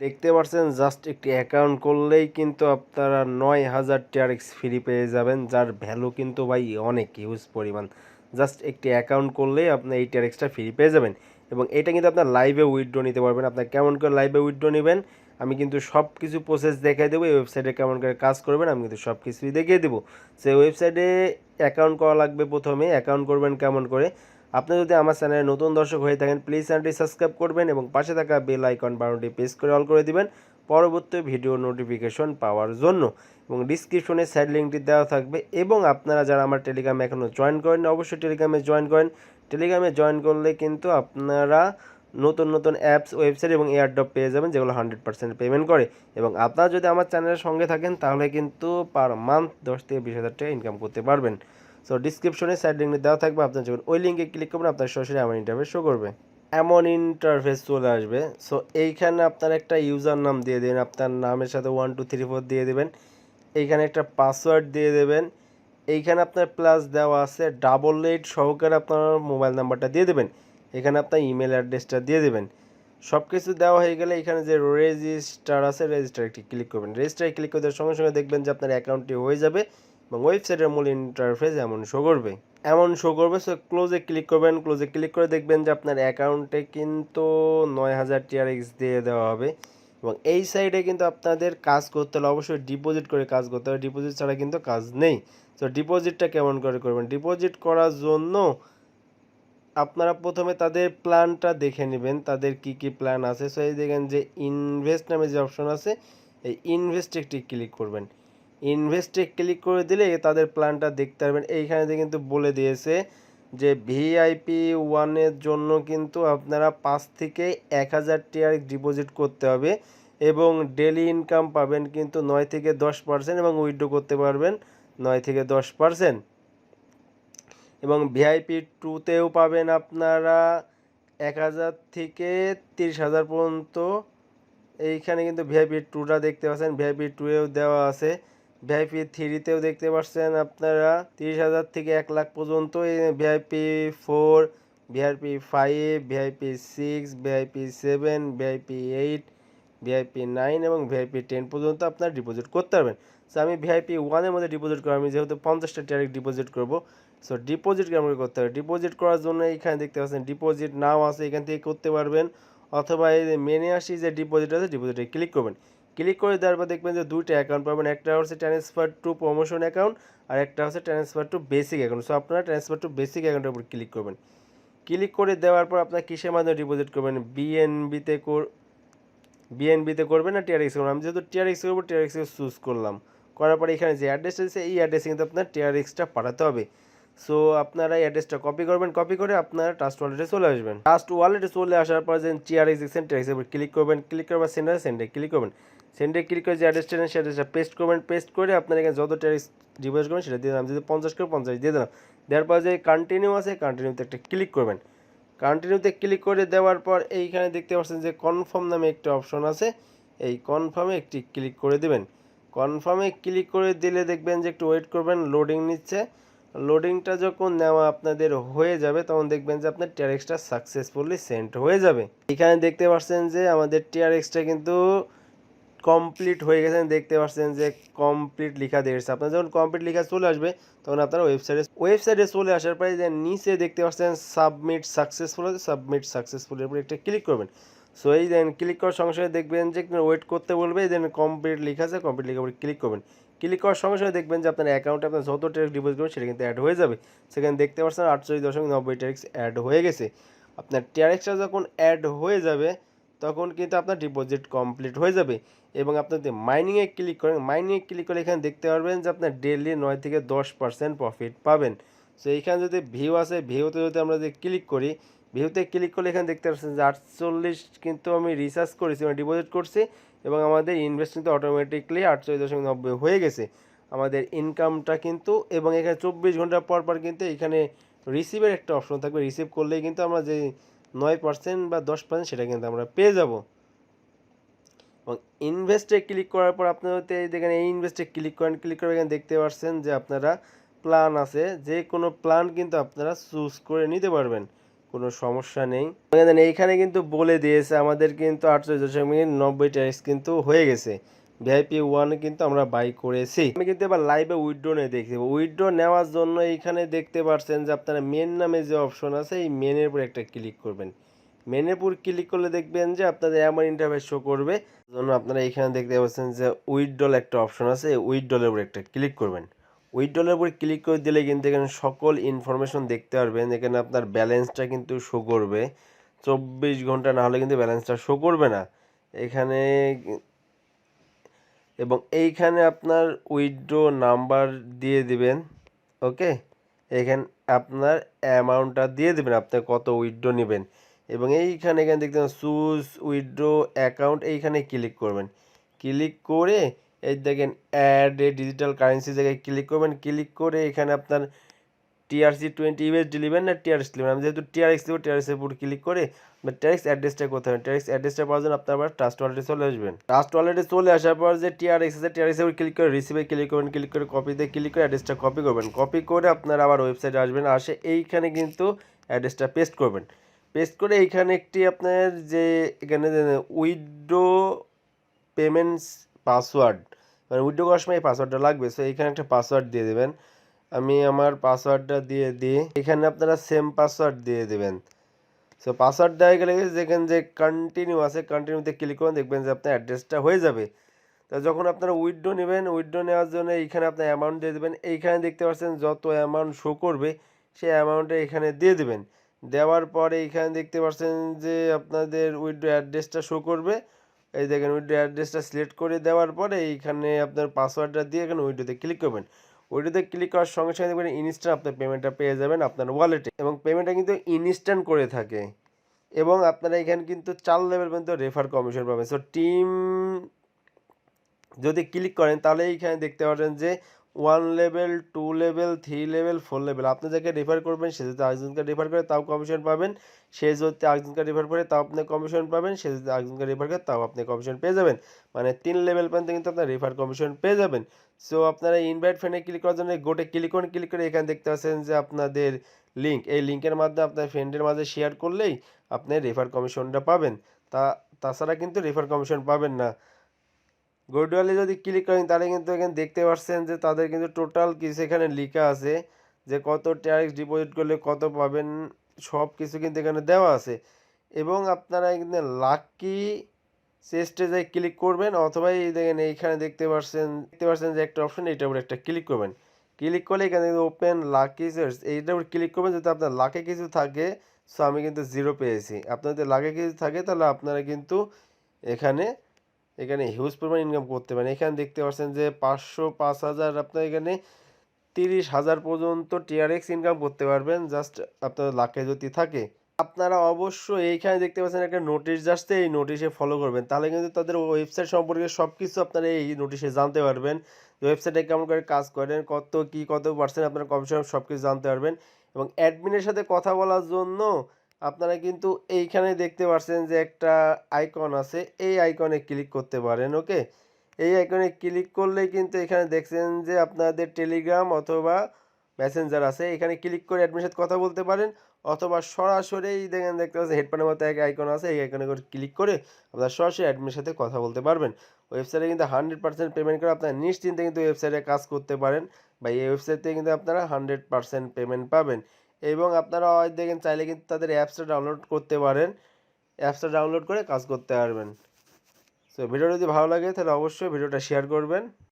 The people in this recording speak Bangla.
দেখতে পাচ্ছেন জাস্ট একটি অ্যাকাউন্ট করলেই কিন্তু আপনারা 9000 টিআরএক্স ফ্রি পেয়ে যাবেন, যার ভ্যালু কিন্তু ভাই অনেক হিউজ পরিমাণ। জাস্ট একটি অ্যাকাউন্ট করলেই আপনি এই টিআরএক্সটা ফ্রি পেয়ে যাবেন এবং এটা কিন্তু আপনার লাইভে উইথড্র নিতে পারবেন। আপনার কেমন করে লাইভে উইথড্র নেবেন আমি কিন্তু সব কিছু প্রসেস দেখাই দেবো। এই ওয়েবসাইটে কেমন করে কাজ করবেন আমি কিন্তু সব কিছুই দেখিয়ে দেবো। সেই ওয়েবসাইটে অ্যাকাউন্ট করা লাগবে। প্রথমে অ্যাকাউন্ট করবেন কেমন করে, আপনি যদি আমার চ্যানেলে নতুন দর্শক হয়ে থাকেন প্লিজ চ্যানেলটি সাবস্ক্রাইব করবেন এবং পাশে থাকা বেল আইকন বাটনটি প্রেস করে অল করে দিবেন পরবর্তী ভিডিও নোটিফিকেশন পাওয়ার জন্য। এবং ডিসক্রিপশনে সাইড লিঙ্কটি দেওয়া থাকবে। এবং আপনারা যারা আমার টেলিগ্রামে এখনও জয়েন করেন অবশ্যই টেলিগ্রামে জয়েন করেন। টেলিগ্রামে জয়েন করলে কিন্তু আপনারা নতুন নতুন অ্যাপস, ওয়েবসাইট এবং এয়ারড্রপ পেয়ে যাবেন যেগুলো 100% পেমেন্ট করে। এবং আপনারা যদি আমার চ্যানেলের সঙ্গে থাকেন তাহলে কিন্তু পার মান্থ 10 থেকে 20,000 টাকা ইনকাম করতে পারবেন। সো ডিসক্রিপশনে সাইড লিঙ্কটি দেওয়া থাকবে, আপনার যখন ওই লিঙ্কে ক্লিক করবেন আপনার সরাসরি এমন ইন্টারফেস শো করবে, এমন ইন্টারফেস চলে আসবে। সো এইখানে আপনার একটা ইউজার নাম দিয়ে দেবেন, আপনার নামের সাথে 1 2 3 4 দিয়ে দেবেন। এইখানে একটা পাসওয়ার্ড দিয়ে দেবেন। এইখানে আপনার প্লাস দেওয়া আছে 88 সহকারে আপনার মোবাইল নাম্বারটা দিয়ে দেবেন। এখানে আপনার ইমেল অ্যাড্রেসটা দিয়ে দেবেন। সব কিছু দেওয়া হয়ে গেলে এখানে যে রেজিস্টার আছে রেজিস্টার একটি ক্লিক করবেন। রেজিস্টারে ক্লিক করে দেওয়ার সঙ্গে সঙ্গে দেখবেন যে আপনার অ্যাকাউন্টটি হয়ে যাবে এবং ওয়েবসাইটের মূল ইন্টারফেস এমন শো করবে, সো ক্লোজে ক্লিক করবেন। ক্লোজে ক্লিক করে দেখবেন যে আপনার অ্যাকাউন্টে কিন্তু 9000 টিআরএক্স দিয়ে দেওয়া হবে। এবং এই সাইডে কিন্তু আপনাদের কাজ করতে হলে অবশ্যই ডিপোজিট করে কাজ করতে হবে, ডিপোজিট ছাড়া কিন্তু কাজ নেই। সো ডিপোজিটটা কেমন করে করবেন, ডিপোজিট করার জন্য আপনারা প্রথমে তাদের প্ল্যানটা দেখে নেবেন, তাদের কি কি প্ল্যান আছে। সো এই দেখেন যে ইনভেস্ট নামে যে অপশন আছে এই ইনভেস্টে একটি ক্লিক করবেন। ইনভেস্টে ক্লিক করে দিলে তাদের প্ল্যানটা দেখতে পারবেন। এইখানে কিন্তু বলে দিয়েছে যে ভিআইপি ওয়ানের জন্য কিন্তু আপনারা 5 থেকে 1000 টিআর ডিপোজিট করতে হবে এবং ডেলি ইনকাম পাবেন কিন্তু 9 থেকে 10% এবং উইথড্র করতে পারবেন 9 থেকে 10%। এবং ভিআইপি টুতেও পাবেন আপনারা 1000 থেকে 30,000 পর্যন্ত। এইখানে কিন্তু ভিআইপি টুটা দেখতে পাচ্ছেন, ভিআইপি টুয়েও দেওয়া আছে। ভিআইপি থ্রিতেও দেখতে পাচ্ছেন আপনারা 30,000 থেকে 1 লাখ পর্যন্ত। VIP 4, VIP 5, VIP 6, VIP 7, VIP 8, VIP 9 এবং ভিআইপি 10 পর্যন্ত আপনারা ডিপোজিট করতে পারবেন। সো আমি ভিআইপি 1-এর মধ্যে ডিপোজিট করব, আমি যেহেতু 50টা ডাইরেক্ট ডিপোজিট করব। সো ডিপোজিট কেমন করতে হবে, ডিপোজিট করার জন্য এইখানে দেখতে পাচ্ছেন ডিপোজিট নাও আছে, এখান থেকে করতে পারবেন। অথবা এই যে মেনে আসি যে ডিপোজিট আছে ডিপোজিটে ক্লিক করবেন। ক্লিক করে দেওয়ার পর দেখবেন যে দুইটা অ্যাকাউন্ট পাবেন, একটা হচ্ছে ট্রান্সফার টু প্রমোশন অ্যাকাউন্ট আর একটা হচ্ছে transfer to basic account. So আপনারা ট্রান্সফার টু বেসিক অ্যাকাউন্টের উপর ক্লিক করবেন। ক্লিক করে দেওয়ার পর আপনার কিসের মাধ্যমে ডিপোজিট করবেন, বিএনবিতে করবেন না টিআরএক্স করবেন। আমি যেহেতু টিআরএক্স করবো টিআরএক্স চুজ করলাম। করার পরে এখানে যে অ্যাড্রেস আছে এই অ্যাড্রেসে কিন্তু আপনার টিআরএক্সটা পাঠাতে হবে। সো আপনারা এই অ্যাড্রেসটা কপি করবেন, কপি করে আপনার ট্রাস্ট ওয়ালেটে চলে আসবেন। ট্রাস্ট ওয়ালেটে চলে আসার পর যে টিআরএক্স দেখছেন টিআরএক্সের উপর ক্লিক করবেন, ক্লিক করার সেন্ডে ক্লিক করবেন। সেন্ডে ক্লিক করে যে অ্যাড্রেসটা নেন সেই অ্যাড্রেসটা পেস্ট করবেন, পেস্ট করে আপনার এখানে যত টিআরএক্স ডিপোজিট করবেন সেটা দিয়ে দিলাম। যদি 50 করে 50 দিয়ে দিলাম। দেওয়ার পর যে কন্টিনিউ আছে কন্টিনিউতে একটা ক্লিক করবেন। কন্টিনিউতে ক্লিক করে দেওয়ার পর এইখানে দেখতে পাচ্ছেন যে কনফার্ম নামে একটা অপশন আছে, এই কনফার্মে একটি ক্লিক করে দেবেন। কনফার্মে ক্লিক করে দিলে দেখবেন যে একটু ওয়েট করবেন, লোডিং নিচ্ছে। লোডিংটা যখন নেওয়া আপনাদের হয়ে যাবে তখন দেখবেন যে আপনার টিআরএক্সটা সাকসেসফুলি সেন্ড হয়ে যাবে। এখানে দেখতে পাচ্ছেন যে আমাদের টিআরএক্সটা কিন্তু কমপ্লিট হয়ে গেছে, দেখতে পাচ্ছেন যে কমপ্লিট লেখা দিয়েছে। আপনার যখন কমপ্লিট লেখা চলে আসবে তখন আপনারা ওয়েবসাইটে চলে আসার পরে যে নিচে দেখতে পাচ্ছেন সাবমিট সাকসেসফুল আছে, সাবমিট সাকসেসফুল এর উপর একটা ক্লিক করবেন। সো এই দেন ক্লিক করার সঙ্গে সঙ্গে দেখবেন যে ওয়েট করতে বলবে, দেন কমপ্লিট লেখা আছে, কমপ্লিট লেখার উপর ক্লিক করবেন। ক্লিক করার সঙ্গে সঙ্গে দেখবেন যে আপনার অ্যাকাউন্টে আপনার যত টাকা ডিপোজিট করবেন সেটা কিন্তু অ্যাড হয়ে যাবে। সেখানে দেখতে পাচ্ছেন 48.90 টিআরএক্স অ্যাড হয়ে গেছে। আপনার টিআরএক্সটা যখন অ্যাড হয়ে যাবে তখন কিন্তু আপনার ডিপোজিট কমপ্লিট হয়ে যাবে। এবং আপনি যদি মাইনিংয়ে ক্লিক করেন, মাইনিংয়ে ক্লিক করে এখানে দেখতে পারবেন যে আপনার ডেইলি 9 থেকে 10% প্রফিট পাবেন। সো এইখানে যদি ভিউ আছে, ভিউতে যদি আমরা যদি ক্লিক করি, ভিউতে ক্লিক করলে এখানে দেখতে পাচ্ছেন যে 48 কিন্তু আমি রিচার্জ করেছি, মানে ডিপোজিট করছি এবং আমাদের ইনভেস্ট কিন্তু অটোমেটিকলি 48.90 হয়ে গেছে আমাদের ইনকামটা কিন্তু। এবং এখানে 24 ঘন্টা পর পর কিন্তু এখানে রিসিভের একটা অপশন থাকবে, রিসিভ করলেই কিন্তু আমরা যে 9% বা 10% সেটা কিন্তু আমরা পেয়ে যাব। এবং ইনভেস্টে ক্লিক করার পর আপনারা দেখেন এই ইনভেস্টে ক্লিক করেন, ক্লিক করে এখানে দেখতে পাচ্ছেন যে আপনারা প্ল্যান আছে, যে কোনো প্ল্যান কিন্তু আপনারা চুজ করে নিতে পারবেন। কোনো সমস্যা নেই। এইখানে কিন্তু বলে দিয়েছে আমাদের কিন্তু 48.90 ট্যাক্স কিন্তু হয়ে গেছে। ভিআইপি 1 কিন্তু আমরা বাই করেছি। আমি কিন্তু এবার লাইভে উইথড্র নিয়ে দেখতে পাবো। উইথড্র নেওয়ার জন্য এইখানে দেখতে পাচ্ছেন যে আপনারা মেন নামে যে অপশন আছে এই মেনের উপর একটা ক্লিক করবেন। মেনের উপর ক্লিক করলে দেখবেন যে আপনাদের এমন ইন্টারফেস শো করবে। জন্য আপনারা এইখানে দেখতে পাচ্ছেন যে উইথড্রল একটা অপশন আছে, উইথড্রলের উপর একটা ক্লিক করবেন। উইথড্রলের উপর ক্লিক করে দিলে কিন্তু এখানে সকল ইনফরমেশন দেখতে পারবেন। এখানে আপনার ব্যালেন্সটা কিন্তু শো করবে। 24 ঘন্টা না হলে কিন্তু ব্যালেন্সটা শো করবে না এখানে। এবং এইখানে আপনার উইথড্র নাম্বার দিয়ে দিবেন। ওকে, এখানে আপনার অ্যামাউন্টটা দিয়ে দেবেন, আপনি কত উইথড্র নেবেন। এবং এইখানে দেখতে চুজ উইথড্র অ্যাকাউন্ট, এইখানে ক্লিক করবেন। ক্লিক করে এই দেখেন অ্যাড এ ডিজিটাল কারেন্সি জায়গায় ক্লিক করবেন। ক্লিক করে এখানে আপনার TRC20 ইউএসডি নেবেন না টিআরএক্স নেবেন। আমি যেহেতু টিআরএক্স দেবো, টিআরএক্সের উপর ক্লিক করে টিআরএক্স অ্যাড্রেসটা কোথায় হবে, টিআরএক্স অ্যাড্রেসটা পাওয়ার জন্য আপনার আবার ট্রাস্ট ওয়ালেটে চলে আসবেন। ট্রাস্ট ওয়ালেটে চলে আসার পর যে টিআরএক্স আছে, টিআরএক্সের উপর ক্লিক করে রিসিভে ক্লিক করবেন। ক্লিক করে কপিতে ক্লিক করে অ্যাড্রেসটা কপি করবেন। কপি করে আপনার আবার ওয়েবসাইটে আসবেন। আসে এইখানে কিন্তু অ্যাড্রেসটা পেস্ট করবেন। পেস্ট করে এইখানে একটি আপনার যে এখানে উইথড্র পেমেন্টস পাসওয়ার্ড, মানে উইথড্র করার সময় এই পাসওয়ার্ডটা লাগবে। সো এইখানে একটা পাসওয়ার্ড দিয়ে দেবেন। আমি আমার পাসওয়ার্ডটা দিয়ে দিই। এখানে আপনারা সেম পাসওয়ার্ড দিয়ে দেবেন। সো পাসওয়ার্ড দেওয়া গেলে যেখানে যে কন্টিনিউ আছে, কন্টিনিউতে ক্লিক করুন, দেখবেন যে আপনার অ্যাড্রেসটা হয়ে যাবে। তো যখন আপনারা উইথড্র নেবেন, উইথড্র নেওয়ার জন্য এইখানে আপনার অ্যামাউন্ট দিয়ে দেবেন। এইখানে দেখতে পাচ্ছেন যত অ্যামাউন্ট শো করবে সেই অ্যামাউন্টটা এখানে দিয়ে দেবেন। দেওয়ার পরে এইখানে দেখতে পাচ্ছেন যে আপনাদের উইথড্র অ্যাড্রেসটা শো করবে। এই দেখেন উইথড্র অ্যাড্রেসটা সিলেক্ট করে দেওয়ার পরে এইখানে আপনার পাসওয়ার্ডটা দিয়ে এখানে উইথড্রোতে ক্লিক করবেন। উইথড্রোতে ক্লিক করার সঙ্গে সঙ্গে দেখবেন ইনস্ট্যান্ট আপনার পেমেন্টটা পেয়ে যাবেন আপনার ওয়ালেটে। এবং পেমেন্টটা কিন্তু ইনস্ট্যান্ট করে থাকে। এবং আপনারা এখানে কিন্তু 4 লেভেল পর্যন্ত রেফার কমিশন পাবেন। সো টিম যদি ক্লিক করেন তাহলে এইখানে দেখতে পাবেন যে 1 লেভেল, 2 লেভেল, 3 লেভেল, 4 লেভেল। আপনি যাকে রেফার করবেন সে যদি আরেকজনকে রেফার করে তাও কমিশন পাবেন। সে যদি আরেকজনকে রেফার করে তাও আপনি কমিশন পাবেন। সে যদি আরেকজনকে রেফার করে তাও আপনি কমিশন পেয়ে যাবেন। মানে 3 লেভেল পর্যন্ত কিন্তু আপনার রেফার কমিশন পেয়ে যাবেন। সো আপনারা ইনভাইট ফ্রেন্ডে ক্লিক করার জন্য গোটে ক্লিক করুন। ক্লিক করে এখানে দেখতে পাচ্ছেন যে আপনাদের লিঙ্ক, এই লিঙ্কের মাধ্যমে আপনার ফ্রেন্ডের মাঝে শেয়ার করলেই আপনি রেফার কমিশনটা পাবেন। তাছাড়া কিন্তু রেফার কমিশন পাবেন না। গোডওয়ালে যদি ক্লিক করেন তাহলে কিন্তু এখানে দেখতে পাচ্ছেন যে তাদের কিন্তু টোটাল কিছু এখানে লেখা আছে যে কত ট্যাক্স ডিপোজিট করলে কত পাবেন, সব কিছু কিন্তু এখানে দেওয়া আছে। এবং আপনারা এখানে লাকি চেস্টে যাই ক্লিক করবেন, অথবা এই দেখেন এইখানে দেখতে পাচ্ছেন যে একটা অপশন, এইটার উপর একটা ক্লিক করবেন। ক্লিক করলে এখানে ওপেন লাকি চেস্ট, এইটার উপর ক্লিক করবেন। যদি আপনার লাকে কিছু থাকে, সো আমি কিন্তু 0 পেয়েছি। আপনার যদি লাকে কিছু থাকে তাহলে আপনারা কিন্তু এখানে এখানে হিউজ পরিমাণ ইনকাম করতে পারেন। এখানে দেখতে পাচ্ছেন যে 500, 5000, আপনার এখানে 30,000 পর্যন্ত টিআরএক্স ইনকাম করতে পারবেন জাস্ট আপনার লাখে যদি থাকে। আপনারা অবশ্যই এইখানে দেখতে পাচ্ছেন একটা নোটিশ আসছে, এই নোটিশে ফলো করবেন। তাহলে কিন্তু তাদের ওয়েবসাইট সম্পর্কে সব কিছু আপনারা এই নোটিশে জানতে পারবেন। ওয়েবসাইটে কেমন করে কাজ করেন, কত পার্সেন্ট আপনার কমিশন, সব কিছু জানতে পারবেন। এবং অ্যাডমিনের সাথে কথা বলার জন্য আপনারা কিন্তু এইখানে দেখতে পাচ্ছেন যে একটা আইকন আছে, এই আইকনে ক্লিক করতে পারেন। ওকে, এই আইকনে ক্লিক করলেই কিন্তু এখানে দেখছেন যে আপনাদের টেলিগ্রাম অথবা মেসেঞ্জার আছে, এখানে ক্লিক করে অ্যাডমিনের সাথে কথা বলতে পারেন। অথবা সরাসরি দেখতে পাচ্ছেন হেডফোনের মতো এক আইকন আছে, এই আইকনে করে ক্লিক করে আপনারা সরাসরি অ্যাডমিনের সাথে কথা বলতে পারবেন। ওয়েবসাইটে কিন্তু 100% পেমেন্ট করে আপনারা নিশ্চিন্তে কিন্তু ওয়েবসাইটে কাজ করতে পারেন, বা এই ওয়েবসাইট থেকে কিন্তু আপনারা 100% পেমেন্ট পাবেন। এবং আপনারা দেখেন চাইলে কিন্তু তাদের অ্যাপসটা ডাউনলোড করতে পারেন, অ্যাপসটা ডাউনলোড করে কাজ করতে পারবেন। সো ভিডিওটা যদি ভালো লাগে তাহলে অবশ্যই ভিডিওটা শেয়ার করবেন।